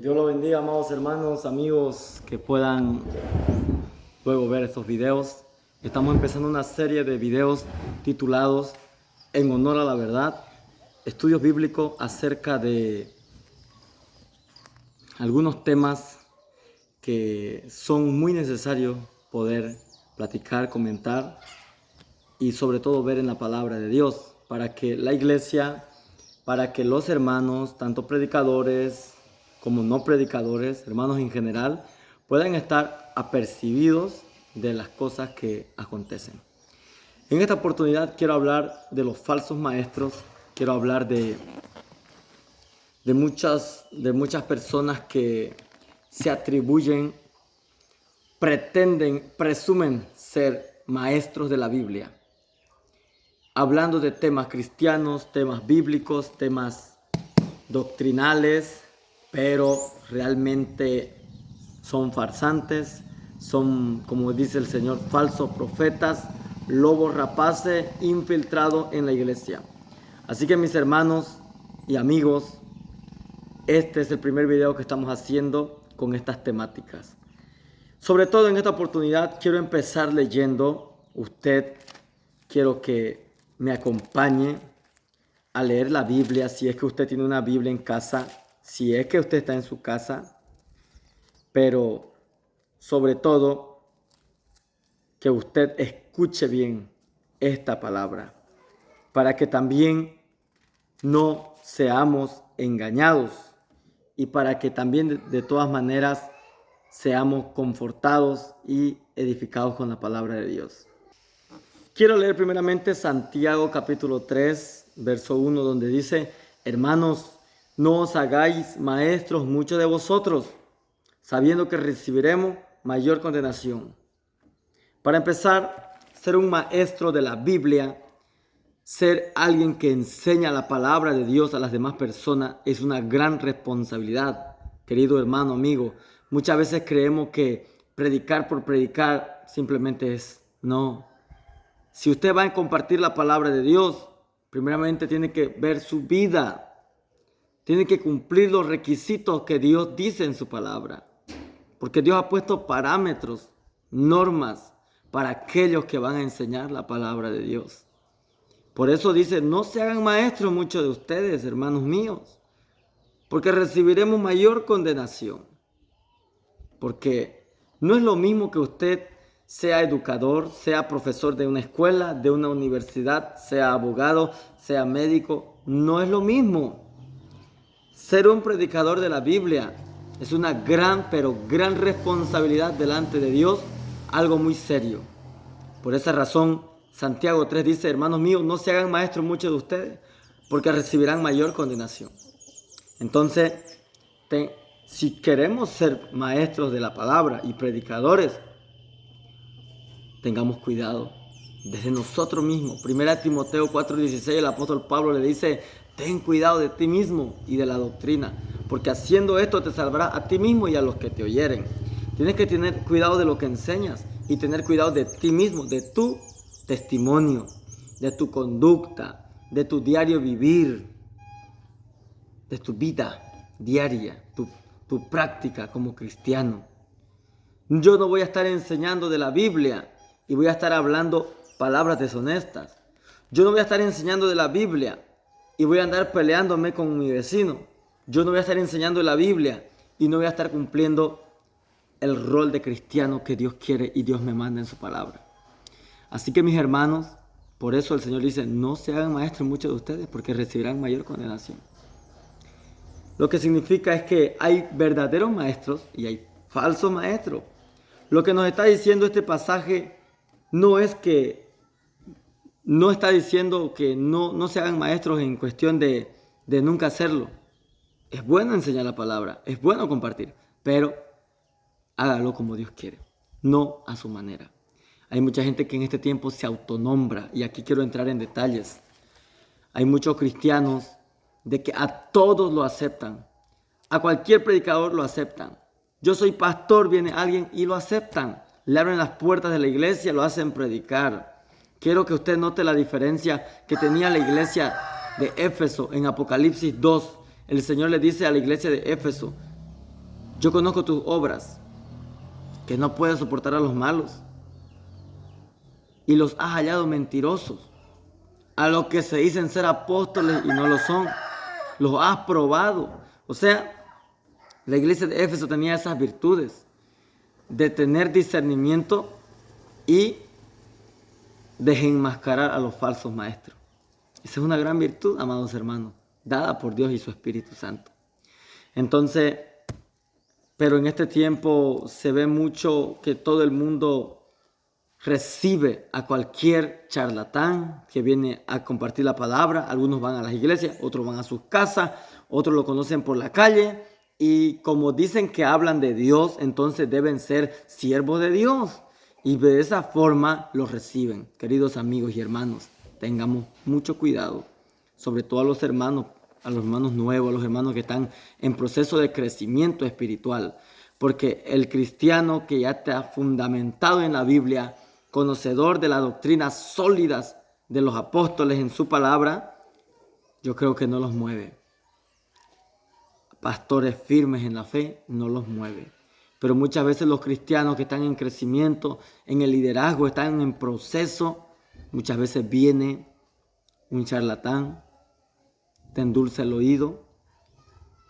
Dios lo bendiga, amados hermanos, amigos que puedan luego ver estos videos. Estamos empezando una serie de videos titulados En honor a la verdad, estudios bíblicos acerca de algunos temas que son muy necesarios poder platicar, comentar y sobre todo ver en la palabra de Dios para que la iglesia, para que los hermanos, tanto predicadores como no predicadores, hermanos en general, puedan estar apercibidos de las cosas que acontecen. En esta oportunidad quiero hablar de los falsos maestros, quiero hablar de muchas personas que se atribuyen, pretenden, presumen ser maestros de la Biblia, hablando de temas cristianos, temas bíblicos, temas doctrinales, pero realmente son farsantes, son, como dice el Señor, falsos profetas, lobos rapaces infiltrados en la iglesia. Así que mis hermanos y amigos, este es el primer video que estamos haciendo con estas temáticas. Sobre todo en esta oportunidad quiero empezar leyendo. Quiero que me acompañe a leer la Biblia, si es que usted tiene una Biblia en casa, si es que usted está en su casa, pero sobre todo que usted escuche bien esta palabra, para que también no seamos engañados y para que también de todas maneras seamos confortados y edificados con la palabra de Dios. Quiero leer primeramente Santiago capítulo 3, verso 1, donde dice: hermanos, no os hagáis maestros muchos de vosotros, sabiendo que recibiremos mayor condenación. Para empezar, ser un maestro de la Biblia, ser alguien que enseña la palabra de Dios a las demás personas, es una gran responsabilidad, querido hermano, amigo. Muchas veces creemos que predicar por predicar simplemente es no. Si usted va a compartir la palabra de Dios, primeramente tiene que ver su vida. Tiene que cumplir los requisitos que Dios dice en su palabra. Porque Dios ha puesto parámetros, normas para aquellos que van a enseñar la palabra de Dios. Por eso dice: no se hagan maestros muchos de ustedes, hermanos míos, porque recibiremos mayor condenación. Porque no es lo mismo que usted sea educador, sea profesor de una escuela, de una universidad, sea abogado, sea médico. No es lo mismo. Ser un predicador de la Biblia es una gran, pero gran responsabilidad delante de Dios, algo muy serio. Por esa razón, Santiago 3 dice: hermanos míos, no se hagan maestros muchos de ustedes, porque recibirán mayor condenación. Entonces, si queremos ser maestros de la palabra y predicadores, tengamos cuidado desde nosotros mismos. 1 Timoteo 4:16, el apóstol Pablo le dice: ten cuidado de ti mismo y de la doctrina, porque haciendo esto te salvarás a ti mismo y a los que te oyeren. Tienes que tener cuidado de lo que enseñas y tener cuidado de ti mismo, de tu testimonio, de tu conducta, de tu diario vivir, de tu vida diaria, tu práctica como cristiano. Yo no voy a estar enseñando de la Biblia y voy a estar hablando palabras deshonestas. Yo no voy a estar enseñando de la Biblia y voy a andar peleándome con mi vecino. Yo no voy a estar enseñando de la Biblia y no voy a estar cumpliendo el rol de cristiano que Dios quiere y Dios me manda en su palabra. Así que mis hermanos, por eso el Señor dice: no se hagan maestros muchos de ustedes, porque recibirán mayor condenación. Lo que significa es que hay verdaderos maestros y hay falsos maestros. Lo que nos está diciendo este pasaje no está diciendo que no se hagan maestros en cuestión de nunca hacerlo. Es bueno enseñar la palabra, es bueno compartir, pero hágalo como Dios quiere, no a su manera. Hay mucha gente que en este tiempo se autonombra, y aquí quiero entrar en detalles. Hay muchos cristianos de que a todos lo aceptan, a cualquier predicador lo aceptan. Yo soy pastor, viene alguien y lo aceptan. Le abren las puertas de la iglesia, lo hacen predicar. Quiero que usted note la diferencia que tenía la iglesia de Éfeso en Apocalipsis 2. El Señor le dice a la iglesia de Éfeso: Yo conozco tus obras, que no puedes soportar a los malos, y los has hallado mentirosos, a los que se dicen ser apóstoles y no lo son. Los has probado. O sea, la iglesia de Éfeso tenía esas virtudes de tener discernimiento y desenmascarar a los falsos maestros. Esa es una gran virtud, amados hermanos, dada por Dios y su Espíritu Santo. Entonces, pero en este tiempo se ve mucho que todo el mundo recibe a cualquier charlatán que viene a compartir la palabra. Algunos van a las iglesias, otros van a sus casas, otros lo conocen por la calle. Y como dicen que hablan de Dios, entonces deben ser siervos de Dios. Y de esa forma los reciben. Queridos amigos y hermanos, tengamos mucho cuidado, sobre todo a los hermanos nuevos, a los hermanos que están en proceso de crecimiento espiritual. Porque el cristiano que ya está fundamentado en la Biblia, conocedor de las doctrinas sólidas de los apóstoles en su palabra, yo creo que no los mueve. Pastores firmes en la fe no los mueve. Pero muchas veces los cristianos que están en crecimiento, en el liderazgo, están en proceso, muchas veces viene un charlatán, te endulza el oído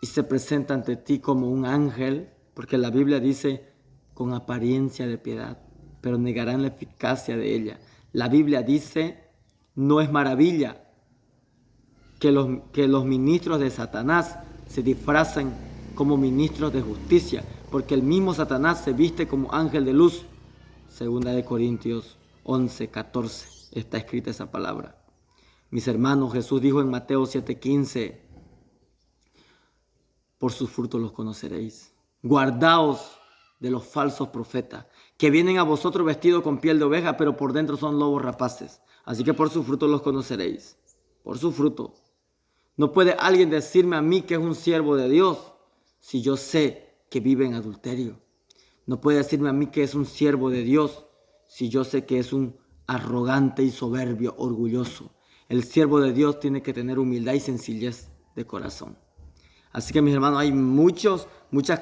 y se presenta ante ti como un ángel, porque la Biblia dice con apariencia de piedad, pero negarán la eficacia de ella. La Biblia dice, no es maravilla que los ministros de Satanás se disfracen como ministros de justicia, porque el mismo Satanás se viste como ángel de luz. 2 Corintios 11:14 está escrita esa palabra. Mis hermanos, Jesús dijo en Mateo 7:15, por sus frutos los conoceréis. Guardaos de los falsos profetas, que vienen a vosotros vestidos con piel de oveja, pero por dentro son lobos rapaces. Así que por sus frutos los conoceréis. Por su fruto. No puede alguien decirme a mí que es un siervo de Dios si yo sé que vive en adulterio. No puede decirme a mí que es un siervo de Dios si yo sé que es un arrogante y soberbio, orgulloso. El siervo de Dios tiene que tener humildad y sencillez de corazón. Así que mis hermanos, hay muchas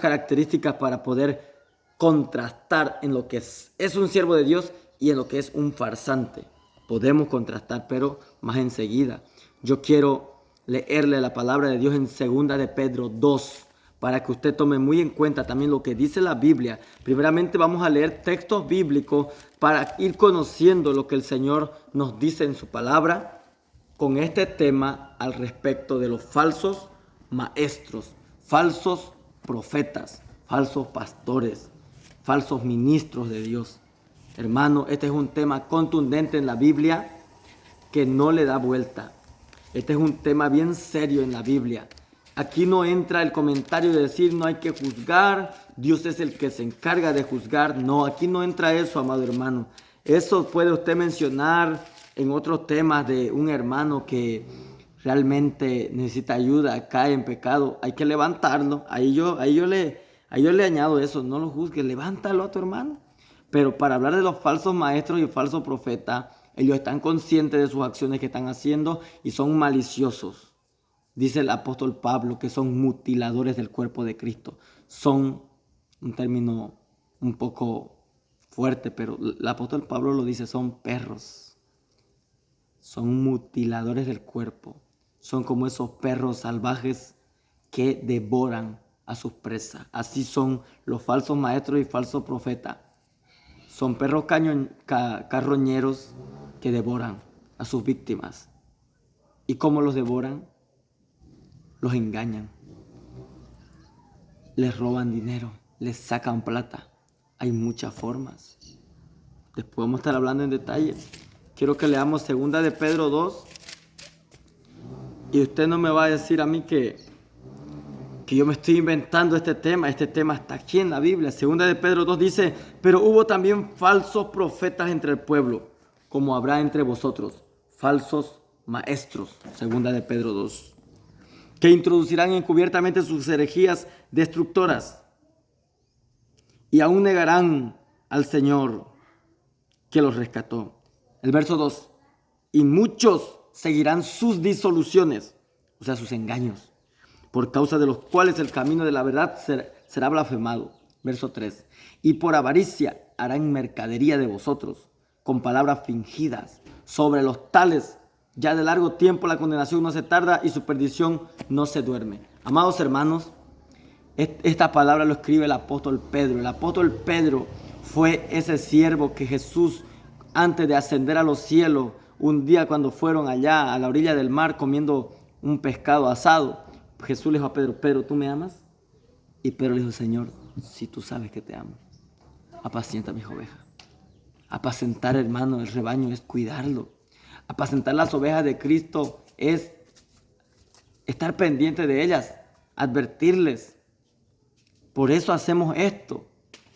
características para poder contrastar en lo que es un siervo de Dios y en lo que es un farsante. Podemos contrastar, pero más enseguida. Yo quiero leerle la palabra de Dios en 2 de Pedro 2, para que usted tome muy en cuenta también lo que dice la Biblia. Primeramente vamos a leer textos bíblicos para ir conociendo lo que el Señor nos dice en su palabra con este tema al respecto de los falsos maestros, falsos profetas, falsos pastores, falsos ministros de Dios. Hermano, este es un tema contundente en la Biblia que no le da vuelta. Este es un tema bien serio en la Biblia. Aquí no entra el comentario de decir no hay que juzgar, Dios es el que se encarga de juzgar. No, aquí no entra eso, amado hermano. Eso puede usted mencionar en otros temas de un hermano que realmente necesita ayuda, cae en pecado. Hay que levantarlo. Ahí yo le añado eso, no lo juzgues, levántalo a tu hermano. Pero para hablar de los falsos maestros y falsos profetas, ellos están conscientes de sus acciones que están haciendo y son maliciosos. Dice el apóstol Pablo que son mutiladores del cuerpo de Cristo. Son un término un poco fuerte, pero el apóstol Pablo lo dice, son perros. Son mutiladores del cuerpo. Son como esos perros salvajes que devoran a sus presas. Así son los falsos maestros y falsos profetas. Son perros carroñeros que devoran a sus víctimas. ¿Y cómo los devoran? Los engañan, les roban dinero, les sacan plata. Hay muchas formas. Después vamos a estar hablando en detalle. Quiero que leamos 2 de Pedro 2. Y usted no me va a decir a mí que yo me estoy inventando este tema. Este tema está aquí en la Biblia. 2 de Pedro 2 dice, pero hubo también falsos profetas entre el pueblo, como habrá entre vosotros, falsos maestros. 2 de Pedro 2. Que introducirán encubiertamente sus herejías destructoras y aún negarán al Señor que los rescató. El verso 2. Y muchos seguirán sus disoluciones, o sea, sus engaños, por causa de los cuales el camino de la verdad será blasfemado. Verso 3. Y por avaricia harán mercadería de vosotros, con palabras fingidas. Sobre los tales, ya de largo tiempo la condenación no se tarda y su perdición no se duerme. Amados hermanos, esta palabra lo escribe el apóstol Pedro. El apóstol Pedro fue ese siervo que Jesús, antes de ascender a los cielos, un día cuando fueron allá a la orilla del mar comiendo un pescado asado, Jesús le dijo a Pedro, Pedro, ¿tú me amas? Y Pedro le dijo, Señor, si tú sabes que te amo, apacienta mis ovejas. Apacentar, hermano, el rebaño es cuidarlo. Apacentar las ovejas de Cristo es estar pendiente de ellas, advertirles. Por eso hacemos esto,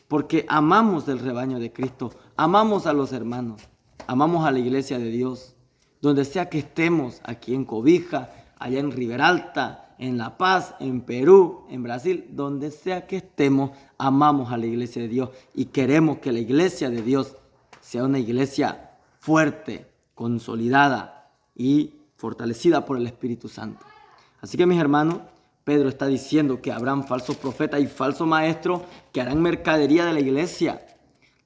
porque amamos el rebaño de Cristo, amamos a los hermanos, amamos a la iglesia de Dios. Donde sea que estemos, aquí en Cobija, allá en Riberalta, en La Paz, en Perú, en Brasil, donde sea que estemos, amamos a la iglesia de Dios y queremos que la iglesia de Dios sea una iglesia fuerte, consolidada y fortalecida por el Espíritu Santo. Así que mis hermanos, Pedro está diciendo que habrán falsos profetas y falsos maestros que harán mercadería de la iglesia.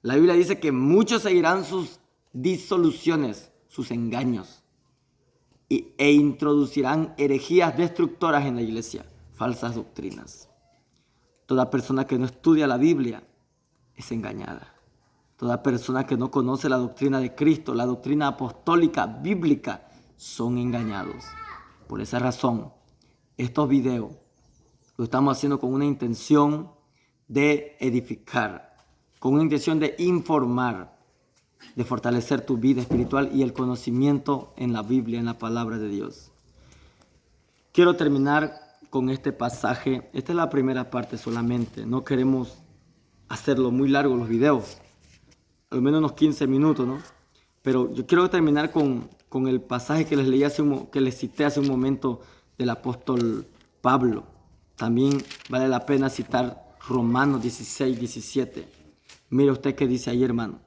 La Biblia dice que muchos seguirán sus disoluciones, sus engaños, e introducirán herejías destructoras en la iglesia, falsas doctrinas. Toda persona que no estudia la Biblia es engañada. Toda persona que no conoce la doctrina de Cristo, la doctrina apostólica, bíblica, son engañados. Por esa razón, estos videos lo estamos haciendo con una intención de edificar, con una intención de informar, de fortalecer tu vida espiritual y el conocimiento en la Biblia, en la palabra de Dios. Quiero terminar con este pasaje. Esta es la primera parte solamente. No queremos hacerlo muy largo los videos, al menos unos 15 minutos, ¿no? Pero yo quiero terminar con el pasaje que les leí que les cité hace un momento del apóstol Pablo. También vale la pena citar Romanos 16, 17. Mire usted qué dice ahí, hermano.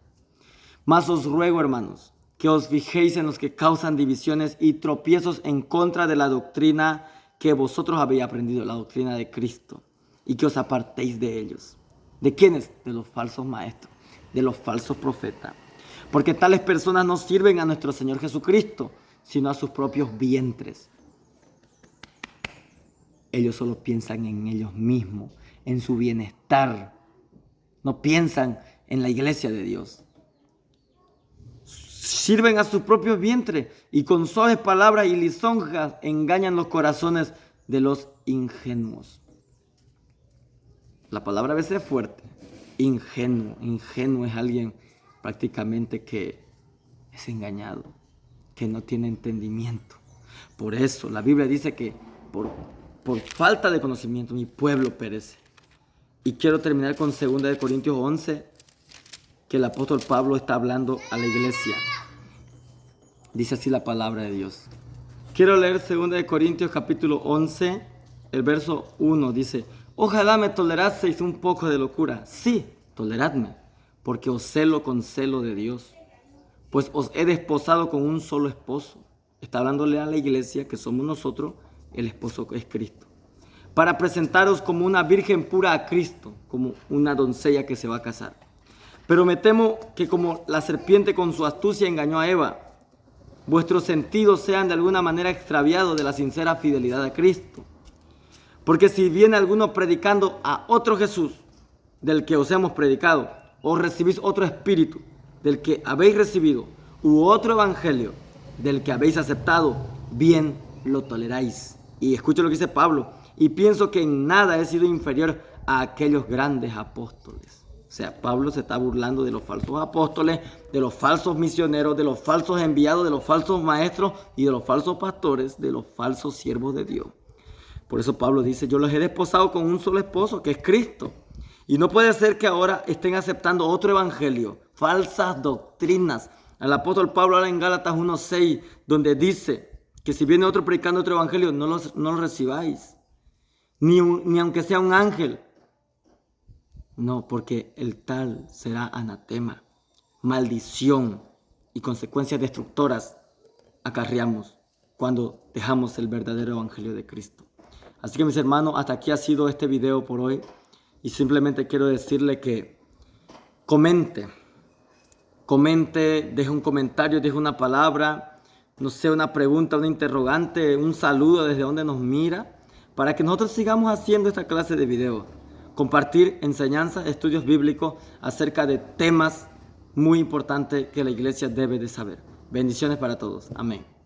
Mas os ruego, hermanos, que os fijéis en los que causan divisiones y tropiezos en contra de la doctrina que vosotros habéis aprendido, la doctrina de Cristo, y que os apartéis de ellos. ¿De quiénes? De los falsos maestros, de los falsos profetas. Porque tales personas no sirven a nuestro Señor Jesucristo, sino a sus propios vientres. Ellos solo piensan en ellos mismos, en su bienestar. No piensan en la iglesia de Dios. Sirven a sus propios vientres y con suaves palabras y lisonjas engañan los corazones de los ingenuos. La palabra a veces es fuerte. Ingenuo. Ingenuo es alguien prácticamente que es engañado, que no tiene entendimiento. Por eso la Biblia dice que por falta de conocimiento mi pueblo perece. Y quiero terminar con 2 Corintios 11, que el apóstol Pablo está hablando a la iglesia. Dice así la palabra de Dios. Quiero leer 2 Corintios capítulo 11, el verso 1. Dice, ojalá me toleraseis un poco de locura. Sí, toleradme, porque os celo con celo de Dios. Pues os he desposado con un solo esposo. Está hablándole a la iglesia que somos nosotros, el esposo es Cristo. Para presentaros como una virgen pura a Cristo, como una doncella que se va a casar. Pero me temo que como la serpiente con su astucia engañó a Eva, vuestros sentidos sean de alguna manera extraviados de la sincera fidelidad a Cristo. Porque si viene alguno predicando a otro Jesús, del que os hemos predicado, o recibís otro espíritu, del que habéis recibido, u otro evangelio, del que habéis aceptado, bien lo toleráis. Y escucho lo que dice Pablo, y pienso que en nada he sido inferior a aquellos grandes apóstoles. O sea, Pablo se está burlando de los falsos apóstoles, de los falsos misioneros, de los falsos enviados, de los falsos maestros y de los falsos pastores, de los falsos siervos de Dios. Por eso Pablo dice, yo los he desposado con un solo esposo, que es Cristo. Y no puede ser que ahora estén aceptando otro evangelio, falsas doctrinas. El apóstol Pablo habla en Gálatas 1:6, donde dice que si viene otro predicando otro evangelio, no lo recibáis. Ni aunque sea un ángel. No, porque el tal será anatema, maldición y consecuencias destructoras acarreamos cuando dejamos el verdadero evangelio de Cristo. Así que mis hermanos, hasta aquí ha sido este video por hoy. y simplemente quiero decirle que comente, deje un comentario, deje una palabra, no sé, una pregunta, una interrogante, un saludo desde donde nos mira, para que nosotros sigamos haciendo esta clase de videos. Compartir enseñanzas, estudios bíblicos acerca de temas muy importantes que la iglesia debe de saber. Bendiciones para todos. Amén.